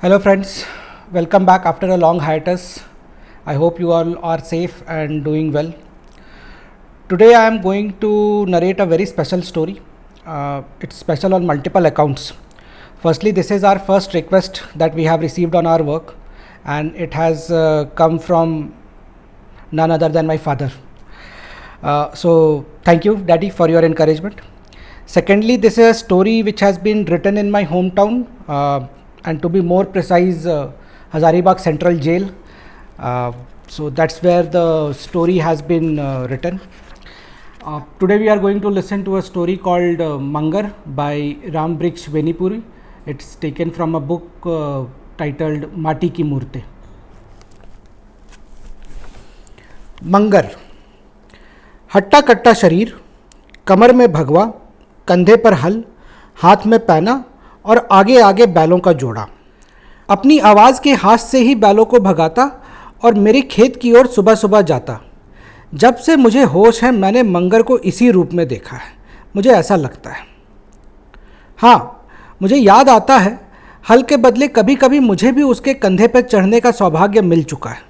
Hello friends, welcome back after a long hiatus. I hope you all are safe and doing well. Today I am going to narrate a very special story. It's special on multiple accounts. Firstly, this is our first request that we have received on our work, and it has come from none other than my father. So thank you, Daddy, for your encouragement. Secondly, this is a story which has been written in my hometown, and to be more precise, Hazaribagh Central Jail. So that's where the story has been written. Today we are going to listen to a story called Mangar by Ram Briksha Venipuri. It's taken from a book titled Mati Ki Murte. मंगर, हट्टा कट्टा शरीर, कमर में भगवा, कंधे पर हल, हाथ में पैना और आगे आगे बैलों का जोड़ा। अपनी आवाज़ के हाथ से ही बैलों को भगाता और मेरे खेत की ओर सुबह सुबह जाता। जब से मुझे होश है मैंने मंगर को इसी रूप में देखा है, मुझे ऐसा लगता है। हाँ, मुझे याद आता है हल के बदले कभी कभी मुझे भी उसके कंधे पर चढ़ने का सौभाग्य मिल चुका है,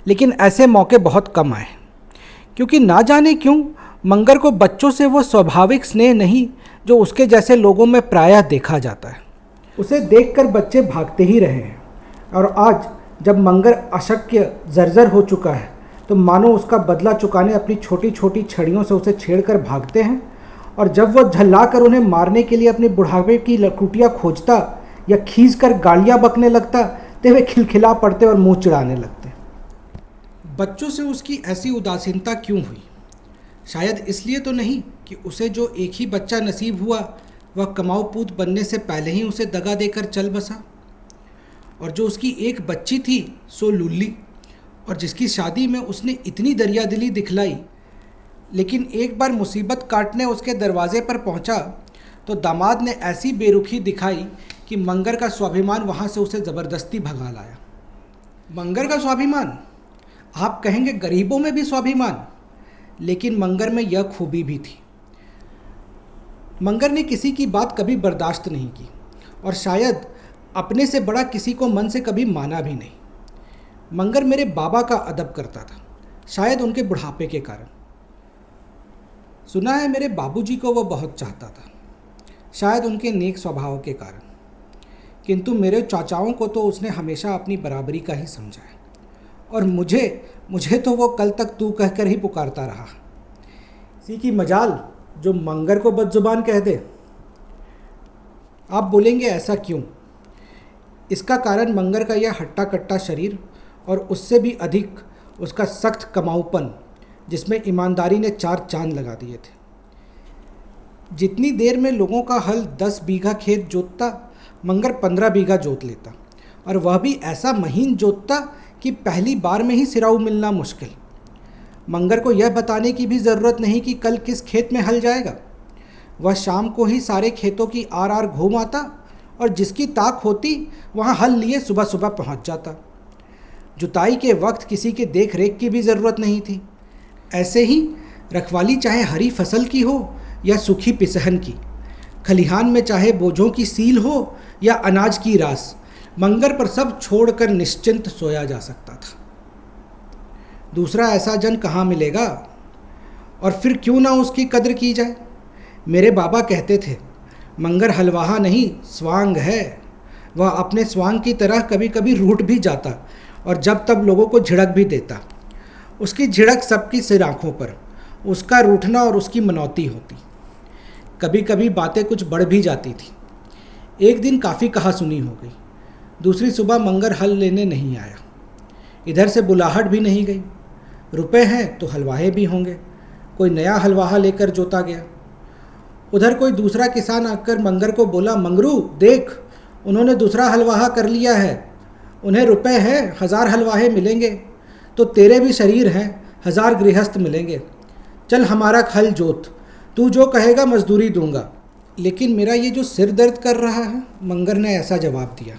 लेकिन ऐसे मौके बहुत कम आए, क्योंकि ना जाने क्यों मंगर को बच्चों से वो स्वाभाविक स्नेह नहीं जो उसके जैसे लोगों में प्रायः देखा जाता है। उसे देखकर बच्चे भागते ही रहे हैं, और आज जब मंगर अशक्य जर्जर हो चुका है तो मानो उसका बदला चुकाने अपनी छोटी छोटी छड़ियों से उसे छेड़कर भागते हैं, और जब वह झल्लाकर उन्हें मारने के लिए अपनी बुढ़ापे की लकुटियाँ खोजता या खींचकर गालियाँ बकने लगता तो वे खिलखिला पड़ते और मुँह चिढ़ाने लगते। बच्चों से उसकी ऐसी उदासीनता क्यों हुई? शायद इसलिए तो नहीं कि उसे जो एक ही बच्चा नसीब हुआ वह कमाऊ पूत बनने से पहले ही उसे दगा देकर चल बसा, और जो उसकी एक बच्ची थी सो लुल्ली, और जिसकी शादी में उसने इतनी दरियादिली दिखलाई, लेकिन एक बार मुसीबत काटने उसके दरवाजे पर पहुंचा तो दामाद ने ऐसी बेरुखी दिखाई कि मंगर का स्वाभिमान वहां से उसे ज़बरदस्ती भगा लाया। मंगर का स्वाभिमान? आप कहेंगे गरीबों में भी स्वाभिमान, लेकिन मंगर में यह खूबी भी थी। मंगर ने किसी की बात कभी बर्दाश्त नहीं की, और शायद अपने से बड़ा किसी को मन से कभी माना भी नहीं। मंगर मेरे बाबा का अदब करता था, शायद उनके बुढ़ापे के कारण। सुना है मेरे बाबूजी को वो बहुत चाहता था, शायद उनके नेक स्वभाव के कारण, किंतु मेरे चाचाओं को तो उसने हमेशा अपनी बराबरी का ही समझा है, और मुझे तो वो कल तक तू कहकर ही पुकारता रहा। इसी की मजाल जो मंगर को बदजुबान कह दे। आप बोलेंगे ऐसा क्यों? इसका कारण मंगर का यह हट्टा कट्टा शरीर और उससे भी अधिक उसका सख्त कमाऊपन, जिसमें ईमानदारी ने 4 चांद लगा दिए थे। जितनी देर में लोगों का हल 10 बीघा खेत जोतता, मंगर 15 बीघा जोत लेता, और वह भी ऐसा महीन जोतता कि पहली बार में ही सिराऊ मिलना मुश्किल। मंगर को यह बताने की भी ज़रूरत नहीं कि कल किस खेत में हल जाएगा। वह शाम को ही सारे खेतों की आर घूम आता, और जिसकी ताक होती वहाँ हल लिए सुबह सुबह पहुँच जाता। जुताई के वक्त किसी के देख रेख की भी ज़रूरत नहीं थी। ऐसे ही रखवाली चाहे हरी फसल की हो या सूखी पिसहन की, खलिहान में चाहे बोझों की सील हो या अनाज की रास, मंगर पर सब छोड़कर निश्चिंत सोया जा सकता था। दूसरा ऐसा जन कहाँ मिलेगा, और फिर क्यों ना उसकी कद्र की जाए। मेरे बाबा कहते थे, मंगर हलवाहा नहीं स्वांग है। वह अपने स्वांग की तरह कभी कभी रूठ भी जाता, और जब तब लोगों को झिड़क भी देता। उसकी झिड़क सबकी सिर आँखों पर, उसका रूठना और उसकी मनौती होती। कभी कभी बातें कुछ बढ़ भी जाती थी। एक दिन काफ़ी कहा सुनी हो गई। दूसरी सुबह मंगर हल लेने नहीं आया, इधर से बुलाहट भी नहीं गई। रुपए हैं तो हलवाहे भी होंगे, कोई नया हलवाहा लेकर जोता गया। उधर कोई दूसरा किसान आकर मंगर को बोला, मंगरू देख, उन्होंने दूसरा हलवाहा कर लिया है, उन्हें रुपए हैं, 1000 हलवाहे मिलेंगे, तो तेरे भी शरीर हैं, 1000 गृहस्थ मिलेंगे। चल हमारा हल जोत, तू जो कहेगा मजदूरी दूंगा। लेकिन मेरा ये जो सिर दर्द कर रहा है, मंगर ने ऐसा जवाब दिया,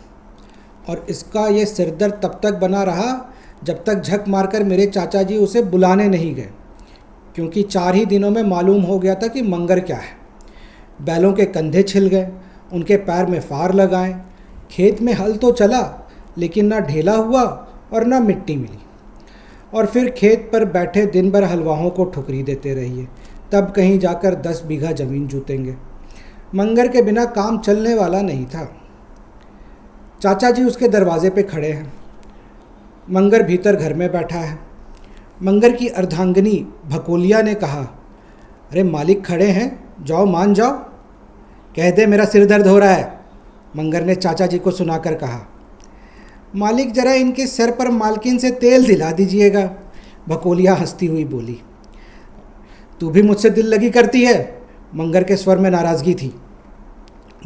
और इसका ये सिरदर्द तब तक बना रहा जब तक झक मारकर मेरे चाचा जी उसे बुलाने नहीं गए, क्योंकि 4 ही दिनों में मालूम हो गया था कि मंगर क्या है। बैलों के कंधे छिल गए, उनके पैर में फार लगाएं, खेत में हल तो चला, लेकिन ना ढेला हुआ और ना मिट्टी मिली। और फिर खेत पर बैठे दिन भर हलवाहों को ठुकरी देते रहिए, तब कहीं जाकर 10 बीघा ज़मीन जूतेंगे। मंगर के बिना काम चलने वाला नहीं था। चाचा जी उसके दरवाजे पे खड़े हैं। मंगर भीतर घर में बैठा है। मंगर की अर्धांगिनी भकोलिया ने कहा, अरे मालिक खड़े हैं, जाओ मान जाओ। कह दे मेरा सिर दर्द हो रहा है, मंगर ने चाचा जी को सुनाकर कहा। मालिक जरा इनके सर पर मालकिन से तेल दिला दीजिएगा, भकोलिया हंसती हुई बोली। तू भी मुझसे दिल लगी करती है, मंगर के स्वर में नाराज़गी थी।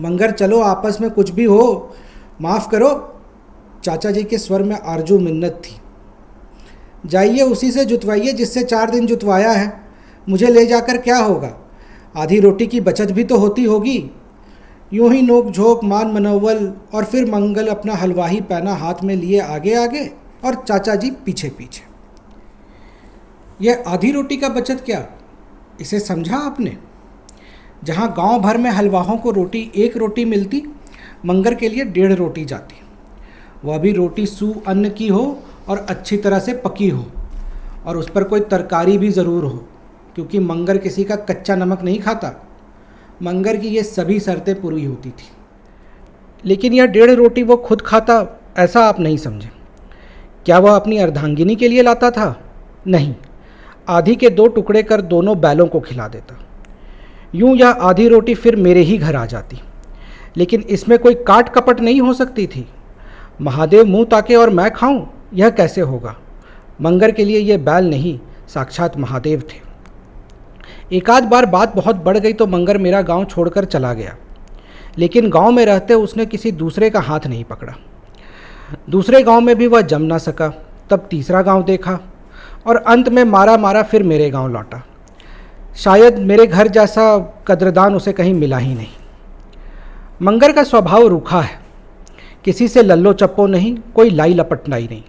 मंगर चलो आपस में कुछ भी हो, माफ़ करो, चाचा जी के स्वर में आरजू मिन्नत थी। जाइए उसी से जुतवाइए जिससे 4 दिन जुतवाया है, मुझे ले जाकर क्या होगा, आधी रोटी की बचत भी तो होती होगी। यूं ही नोक झोंक मान मनोवल और फिर मंगल अपना हलवाही पैना हाथ में लिए आगे आगे और चाचा जी पीछे पीछे। यह आधी रोटी का बचत क्या, इसे समझा आपने? जहाँ गांव भर में हलवाहों को रोटी 1 रोटी मिलती, मंगर के लिए 1.5 रोटी जाती। वह भी रोटी सू अन्न की हो और अच्छी तरह से पकी हो, और उस पर कोई तरकारी भी ज़रूर हो, क्योंकि मंगर किसी का कच्चा नमक नहीं खाता। मंगर की ये सभी शर्तें पूरी होती थी। लेकिन यह 1.5 रोटी वो खुद खाता, ऐसा आप नहीं समझे। क्या वह अपनी अर्धांगिनी के लिए लाता था? नहीं, आधी के 2 टुकड़े कर दोनों बैलों को खिला देता। यूं यह आधी रोटी फिर मेरे ही घर आ जाती। लेकिन इसमें कोई काट कपट नहीं हो सकती थी। महादेव मुंह ताके और मैं खाऊं, यह कैसे होगा? मंगर के लिए ये बैल नहीं, साक्षात महादेव थे। एक आध बार बात बहुत बढ़ गई तो मंगर मेरा गांव छोड़कर चला गया। लेकिन गांव में रहते उसने किसी दूसरे का हाथ नहीं पकड़ा। दूसरे गांव में भी वह जम ना सका। तब तीसरा गांव देखा और अंत में मारा मारा फिर मेरे गांव लौटा। शायद मेरे घर जैसा कद्रदान उसे कहीं मिला ही नहीं। मंगर का स्वभाव रूखा है, किसी से लल्लो चप्पो नहीं, कोई लाई लपटनाई नहीं।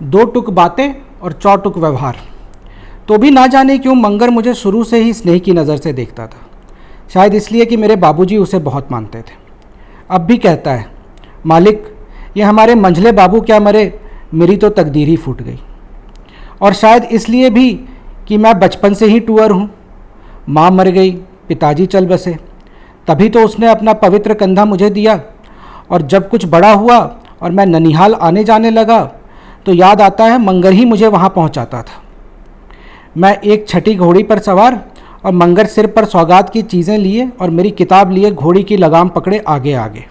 2 टुक बातें और 4 टुक व्यवहार। तो भी ना जाने क्यों मंगर मुझे शुरू से ही स्नेह की नज़र से देखता था। शायद इसलिए कि मेरे बाबूजी उसे बहुत मानते थे। अब भी कहता है, मालिक ये हमारे मंझले बाबू क्या मरे, मेरी तो तकदीर ही फूट गई। और शायद इसलिए भी कि मैं बचपन से ही टूअर हूँ। माँ मर गई, पिताजी चल बसे, तभी तो उसने अपना पवित्र कंधा मुझे दिया। और जब कुछ बड़ा हुआ और मैं ननिहाल आने जाने लगा तो याद आता है मंगर ही मुझे वहाँ पहुँचाता था। मैं एक छठी घोड़ी पर सवार और मंगर सिर पर सौगात की चीज़ें लिए और मेरी किताब लिए घोड़ी की लगाम पकड़े आगे आगे।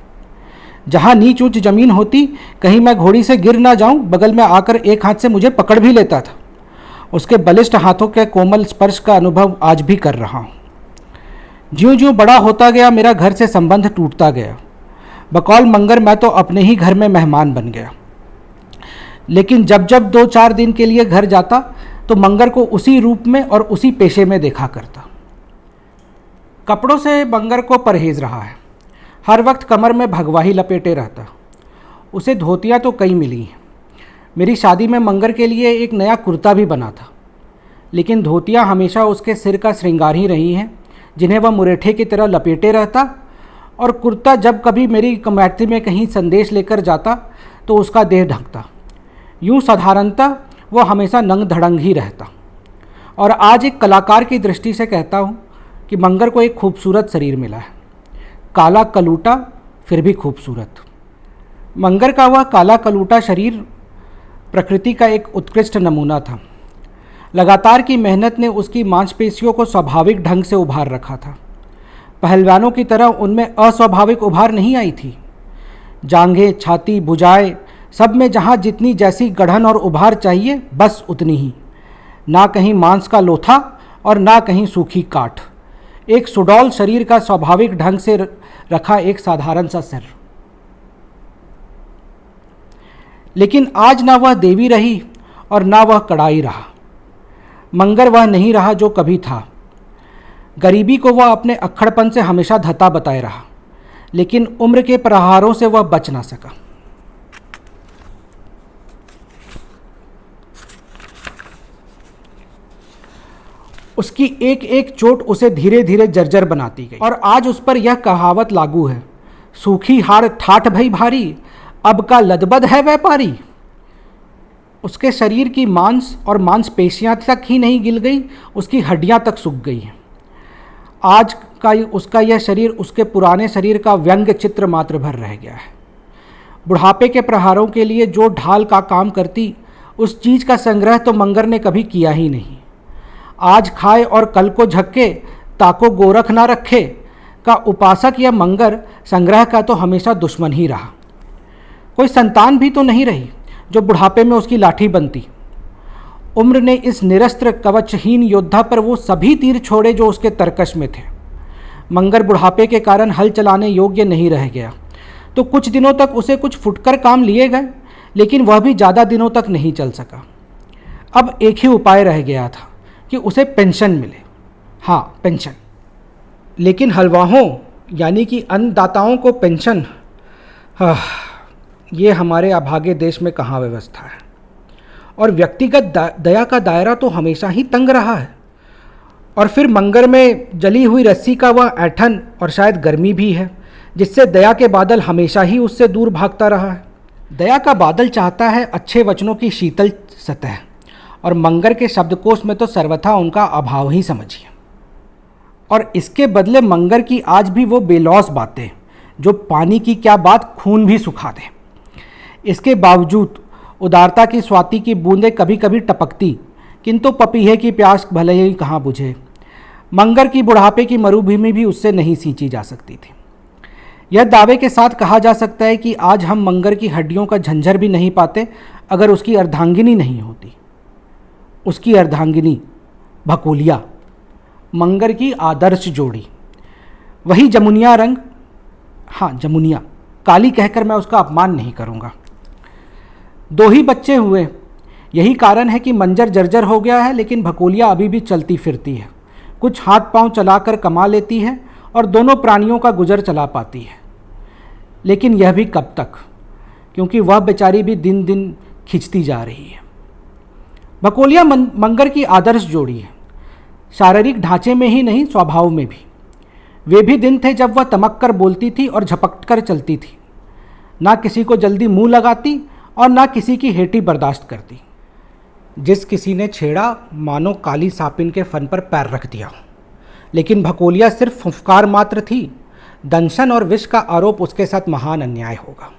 जहाँ नीच ऊंच ज़मीन होती, कहीं मैं घोड़ी से गिर ना जाऊं, बगल में आकर एक हाथ से मुझे पकड़ भी लेता था। उसके बलिष्ठ हाथों के कोमल स्पर्श का अनुभव आज भी कर रहा हूँ। ज्यों ज्यों बड़ा होता गया मेरा घर से संबंध टूटता गया। बकौल मंगर मैं तो अपने ही घर में मेहमान बन गया। लेकिन जब जब 2-4 दिन के लिए घर जाता तो मंगर को उसी रूप में और उसी पेशे में देखा करता। कपड़ों से मंगर को परहेज रहा है। हर वक्त कमर में भगवा ही लपेटे रहता। उसे धोतियाँ तो कई मिली हैं। मेरी शादी में मंगर के लिए एक नया कुर्ता भी बना था। लेकिन धोतियाँ हमेशा उसके सिर का श्रृंगार ही रही हैं, जिन्हें वह मुरेठे की तरह लपेटे रहता। और कुर्ता जब कभी मेरी कमेटी में कहीं संदेश लेकर जाता तो उसका देह ढकता। यूँ साधारणतः वह हमेशा नंग धड़ंग ही रहता। और आज एक कलाकार की दृष्टि से कहता हूँ कि मंगर को एक खूबसूरत शरीर मिला है। काला कलूटा फिर भी खूबसूरत। मंगर का वह काला कलूटा शरीर प्रकृति का एक उत्कृष्ट नमूना था। लगातार की मेहनत ने उसकी मांसपेशियों को स्वाभाविक ढंग से उभार रखा था। पहलवानों की तरह उनमें अस्वाभाविक उभार नहीं आई थी। जांघें, छाती, भुजाएं, सब में जहाँ जितनी जैसी गढ़न और उभार चाहिए, बस उतनी ही। ना कहीं मांस का लोथा और ना कहीं सूखी काठ। एक सुडौल शरीर का स्वाभाविक ढंग से रखा एक साधारण सा सिर। लेकिन आज ना वह देवी रही और ना वह कड़ाई रहा। मंगर वह नहीं रहा जो कभी था। गरीबी को वह अपने अक्खड़पन से हमेशा धता बताए रहा, लेकिन उम्र के प्रहारों से वह बच ना सका। उसकी एक एक चोट उसे धीरे धीरे जर्जर बनाती गई। और आज उस पर यह कहावत लागू है, सूखी हाड़ ठाठ भई भारी, अब का लदबद है व्यापारी। उसके शरीर की मांस और मांसपेशियां तक ही नहीं गिल गई, उसकी हड्डियां तक सूख गई हैं। आज का उसका यह शरीर उसके पुराने शरीर का व्यंग्य चित्र मात्र भर रह गया है। बुढ़ापे के प्रहारों के लिए जो ढाल का काम करती, उस चीज़ का संग्रह तो मंगर ने कभी किया ही नहीं। आज खाए और कल को झक्के, ताको गोरख ना रखे का उपासक यह मंगर संग्रह का तो हमेशा दुश्मन ही रहा। कोई संतान भी तो नहीं रही जो बुढ़ापे में उसकी लाठी बनती। उम्र ने इस निरस्त्र कवचहीन योद्धा पर वो सभी तीर छोड़े जो उसके तरकश में थे। मंगर बुढ़ापे के कारण हल चलाने योग्य नहीं रह गया, तो कुछ दिनों तक उसे कुछ फुटकर काम लिए गए, लेकिन वह भी ज़्यादा दिनों तक नहीं चल सका। अब एक ही उपाय रह गया था कि उसे पेंशन मिले। हाँ, पेंशन। लेकिन हलवाहों यानी कि अन्नदाताओं को पेंशन, ये हमारे अभागे देश में कहाँ व्यवस्था है। और व्यक्तिगत दया का दायरा तो हमेशा ही तंग रहा है। और फिर मंगर में जली हुई रस्सी का वह ऐंठन और शायद गर्मी भी है, जिससे दया के बादल हमेशा ही उससे दूर भागता रहा है। दया का बादल चाहता है अच्छे वचनों की शीतल सतह, और मंगर के शब्दकोश में तो सर्वथा उनका अभाव ही समझिए। और इसके बदले मंगर की आज भी वो बेलौस बातें, जो पानी की क्या बात खून भी सुखा दे। इसके बावजूद उदारता की स्वाति की बूंदें कभी कभी टपकती, किंतु पपीहे की प्यास भले ही कहाँ बुझे। मंगर की बुढ़ापे की मरुभूमि भी उससे नहीं सींची जा सकती थी। यह दावे के साथ कहा जा सकता है कि आज हम मंगर की हड्डियों का झंझर भी नहीं पाते अगर उसकी अर्धांगिनी नहीं होती। उसकी अर्धांगिनी भकोलिया, मंगर की आदर्श जोड़ी, वही जमुनिया रंग, हाँ जमुनिया, काली कहकर मैं उसका अपमान नहीं करूँगा। 2 ही बच्चे हुए, यही कारण है कि मंजर जर्जर हो गया है, लेकिन भकोलिया अभी भी चलती फिरती है, कुछ हाथ पांव चलाकर कमा लेती है और दोनों प्राणियों का गुजर चला पाती है। लेकिन यह भी कब तक, क्योंकि वह बेचारी भी दिन दिन खिंचती जा रही है। भकोलिया मंगर की आदर्श जोड़ी है, शारीरिक ढांचे में ही नहीं, स्वभाव में भी। वे भी दिन थे जब वह तमक कर बोलती थी और झपक कर चलती थी, ना किसी को जल्दी मुंह लगाती और ना किसी की हेठी बर्दाश्त करती। जिस किसी ने छेड़ा, मानो काली सापिन के फन पर पैर रख दिया। लेकिन भकोलिया सिर्फ फुफकार मात्र थी, दंशन और विष का आरोप उसके साथ महान अन्याय होगा।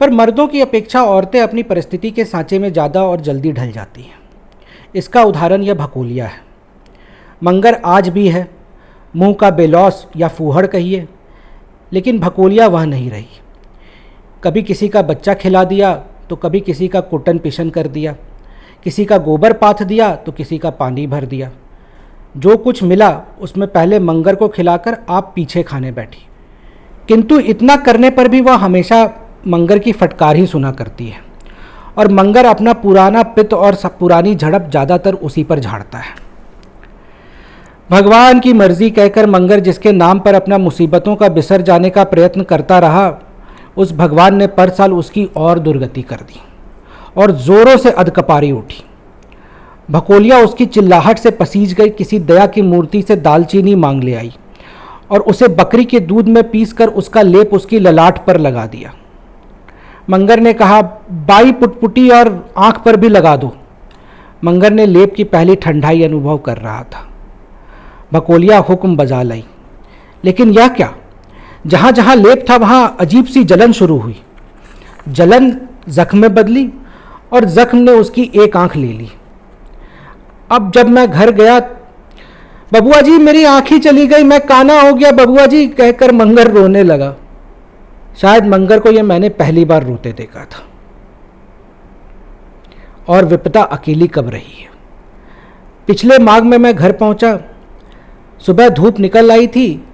पर मर्दों की अपेक्षा औरतें अपनी परिस्थिति के सांचे में ज़्यादा और जल्दी ढल जाती हैं। इसका उदाहरण यह भकोलिया है। मंगर आज भी है, मुंह का बेलौस या फूहड़ कहिए, लेकिन भकोलिया वह नहीं रही। कभी किसी का बच्चा खिला दिया तो कभी किसी का कुटन पिशन कर दिया, किसी का गोबर पाथ दिया तो किसी का पानी भर दिया। जो कुछ मिला उसमें पहले मंगर को खिलाकर आप पीछे खाने बैठी। किंतु इतना करने पर भी वह हमेशा मंगर की फटकार ही सुना करती है, और मंगर अपना पुराना पित्त और पुरानी झड़प ज़्यादातर उसी पर झाड़ता है। भगवान की मर्जी कहकर मंगर जिसके नाम पर अपना मुसीबतों का बिसर जाने का प्रयत्न करता रहा, उस भगवान ने पर साल उसकी और दुर्गति कर दी और ज़ोरों से अधकपारी उठी। भकोलिया उसकी चिल्लाहट से पसीज गई किसी दया की मूर्ति से दालचीनी मांग ले आई और उसे बकरी के दूध में पीसकर उसका लेप उसकी ललाट पर लगा दिया। मंगर ने कहा, बाई पुटपुटी और आंख पर भी लगा दो। मंगर ने लेप की पहली ठंडाई अनुभव कर रहा था। भकोलिया हुक्म बजा लाई, लेकिन यह क्या, जहाँ जहाँ लेप था वहाँ अजीब सी जलन शुरू हुई। जलन जख्म में बदली और जख्म ने उसकी एक आंख ले ली। अब जब मैं घर गया, बबुआ जी मेरी आंख ही चली गई, मैं काना हो गया बबुआ जी कहकर मंगर रोने लगा। शायद मंगर को यह मैंने पहली बार रोते देखा था। और विपदा अकेली कब रही है। पिछले माघ में मैं घर पहुंचा। सुबह धूप निकल आई थी,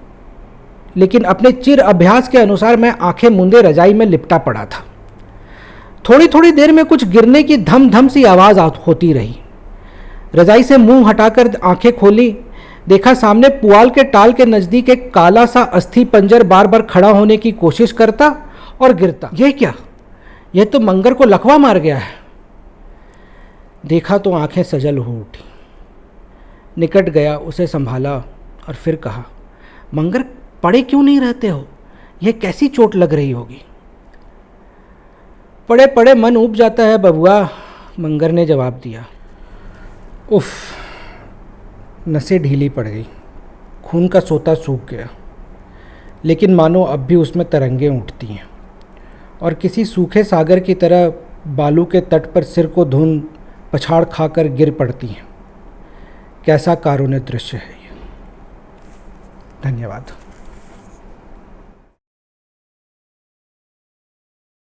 लेकिन अपने चिर अभ्यास के अनुसार मैं आंखें मूंदे रजाई में लिपटा पड़ा था। थोड़ी थोड़ी देर में कुछ गिरने की धम धम सी आवाज़ होती रही। रजाई से मुंह हटाकर आंखें खोली, देखा सामने पुआल के टाल के नज़दीक एक काला सा अस्थि पंजर बार बार खड़ा होने की कोशिश करता और गिरता। यह क्या, यह तो मंगर को लकवा मार गया है। देखा तो आंखें सजल हो उठी। निकट गया, उसे संभाला और फिर कहा, मंगर पड़े क्यों नहीं रहते हो, यह कैसी चोट लग रही होगी। पड़े पड़े मन ऊब जाता है बबुआ, मंगर ने जवाब दिया। उफ, नसें ढीली पड़ गई, खून का सोता सूख गया, लेकिन मानो अब भी उसमें तरंगें उठती हैं और किसी सूखे सागर की तरह बालू के तट पर सिर को धुन पछाड़ खाकर गिर पड़ती हैं। कैसा कारुण्य दृश्य है ये। धन्यवाद।